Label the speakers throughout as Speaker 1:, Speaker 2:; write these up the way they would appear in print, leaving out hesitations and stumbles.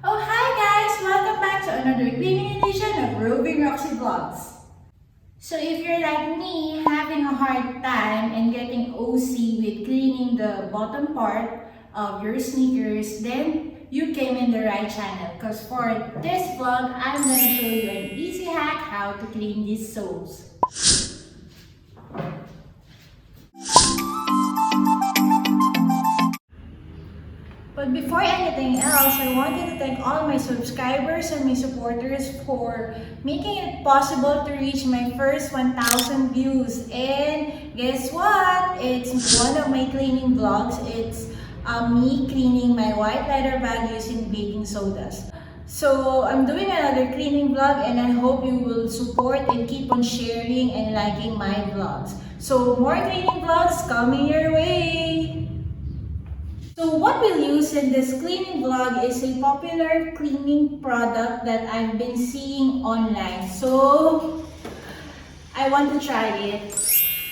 Speaker 1: Oh hi guys! Welcome back to another cleaning edition of rovingroxieVLOGS. So if you're like me, having a hard time and getting OC with cleaning the bottom part of your sneakers, then you came in the right channel. Because for this vlog, I'm going to show you an easy hack how to clean these soles. But before anything else, I wanted to thank all my subscribers and my supporters for making it possible to reach my first 1,000 views. And guess what? It's one of my cleaning vlogs. It's me cleaning my white leather bag using baking sodas. So I'm doing another cleaning vlog and I hope you will support and keep on sharing and liking my vlogs. So more cleaning vlogs coming your way! So what we'll use in this cleaning vlog is a popular cleaning product that I've been seeing online. So I want to try it.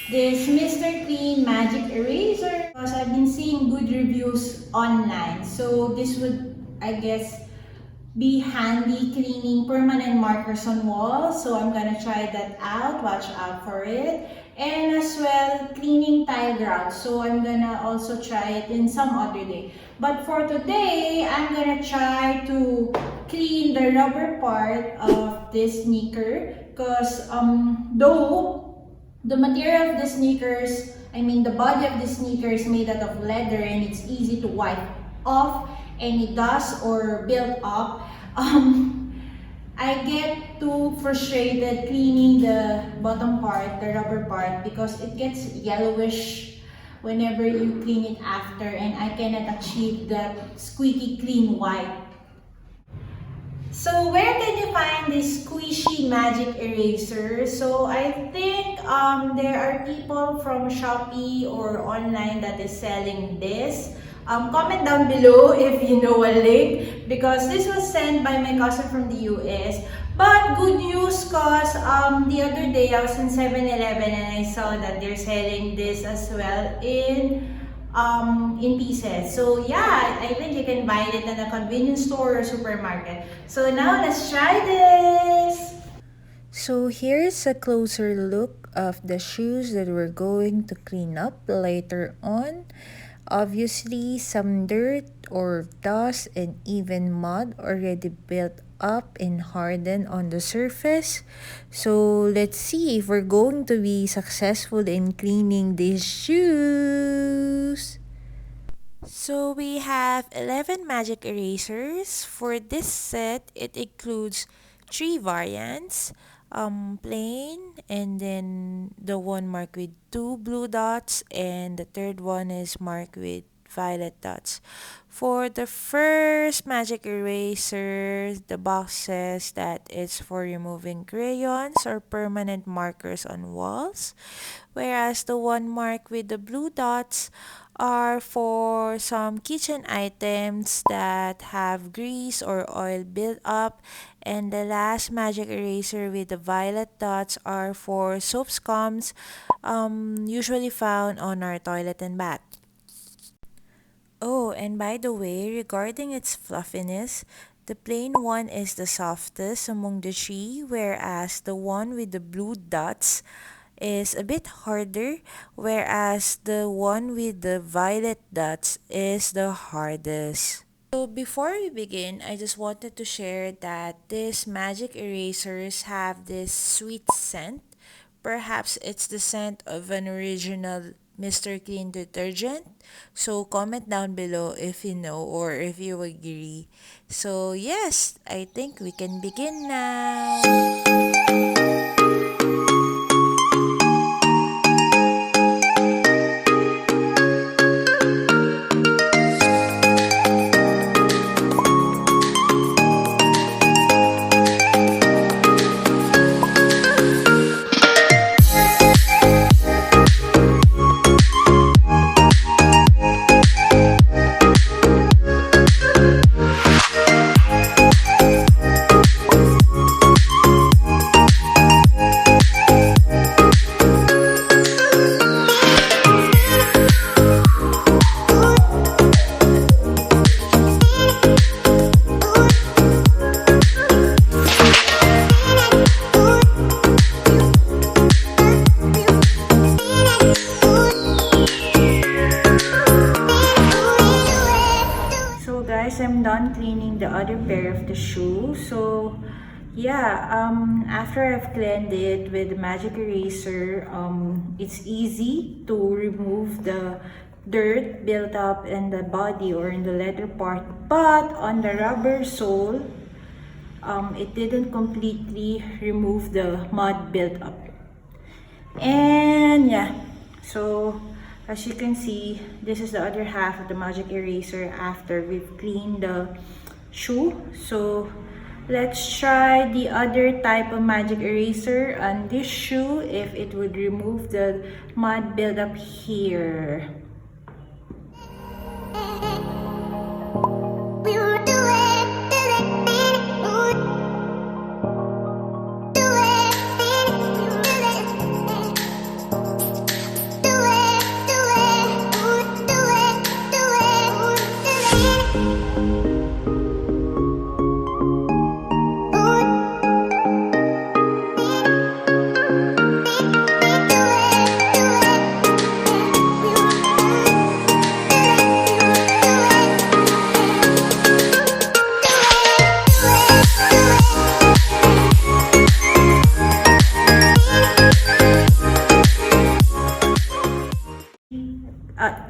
Speaker 1: This Mr. Clean Magic Eraser, because I've been seeing good reviews online. So this would, I guess, be handy cleaning permanent markers on walls. So I'm gonna try that out. Watch out for it. And as well, cleaning tile grout. So I'm gonna also try it in some other day. But for today, I'm gonna try to clean the rubber part of this sneaker. Because though the material of the sneakers, the body of the sneaker is made out of leather and it's easy to wipe off any dust or build up. I get too frustrated cleaning the bottom part, the rubber part, because it gets yellowish whenever you clean it after, and I cannot achieve that squeaky clean white. So where can you find this squishy magic eraser? So I think there are people from Shopee or online that is selling this. Comment down below if you know a link, because this was sent by my cousin from the US. But good news, cause the other day I was in 7-Eleven and I saw that they're selling this as well in pieces. So yeah, I think you can buy it at a convenience store or supermarket. So now let's try this.
Speaker 2: So here's a closer look of the shoes that we're going to clean up later on. Obviously, some dirt or dust and even mud already built up and hardened on the surface. So let's see if we're going to be successful in cleaning these shoes. So we have 11 magic erasers. For this set, it includes 3 variants. Plain, and then the one marked with 2 blue dots, and the third one is marked with violet dots. For the first magic eraser, the box says that it's for removing crayons or permanent markers on walls, whereas the one marked with the blue dots are for some kitchen items that have grease or oil built up, and the last magic eraser with the violet dots are for soap scums, usually found on our toilet and bath. Oh, and by the way, regarding its fluffiness, the plain one is the softest among the 3, whereas the one with the blue dots is a bit harder, whereas the one with the violet dots is the hardest. So before we begin, I just wanted to share that these magic erasers have this sweet scent. Perhaps it's the scent of an original Mr. Clean detergent. So comment down below if you know or if you agree. So yes, I think we can begin now.
Speaker 1: guys, I'm done cleaning the other pair of the shoe. So yeah, after I've cleaned it with the magic eraser, it's easy to remove the dirt built up in the body or in the leather part, but on the rubber sole, it didn't completely remove the mud built up. And yeah, so as you can see, this is the other half of the magic eraser after we've cleaned the shoe. So let's try the other type of magic eraser on this shoe if it would remove the mud buildup here.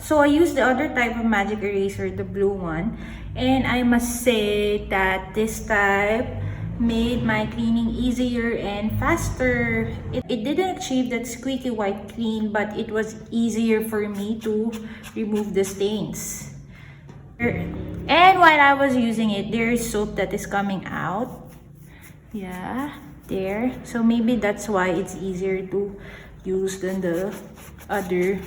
Speaker 1: So I used the other type of magic eraser, the blue one, and I must say that this type made my cleaning easier and faster. It didn't achieve that squeaky white clean, but it was easier for me to remove the stains. And while I was using it, there is soap that is coming out. Yeah, there. So maybe that's why it's easier to use than the other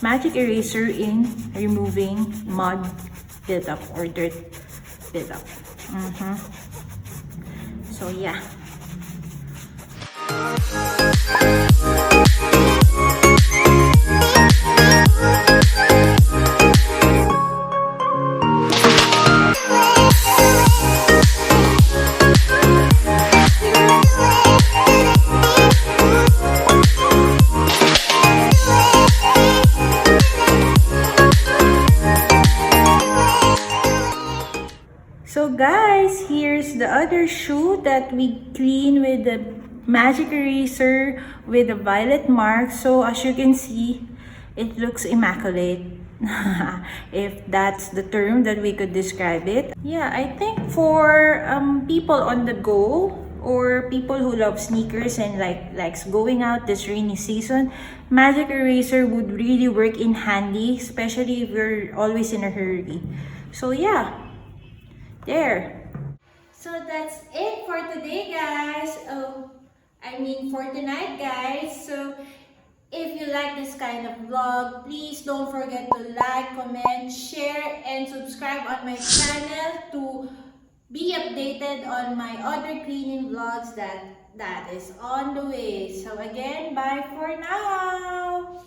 Speaker 1: magic eraser in removing mud buildup or dirt buildup. So yeah. So guys, here's the other shoe that we clean with the magic eraser with the violet mark. So as you can see, it looks immaculate. If that's the term that we could describe it. Yeah, I think for people on the go or people who love sneakers and likes going out this rainy season, magic eraser would really work in handy, especially if you're always in a hurry. So yeah. There. So that's it for today, guys. For tonight, guys. So if you like this kind of vlog, please don't forget to like, comment, share, and subscribe on my channel to be updated on my other cleaning vlogs that is on the way. So again, bye for now.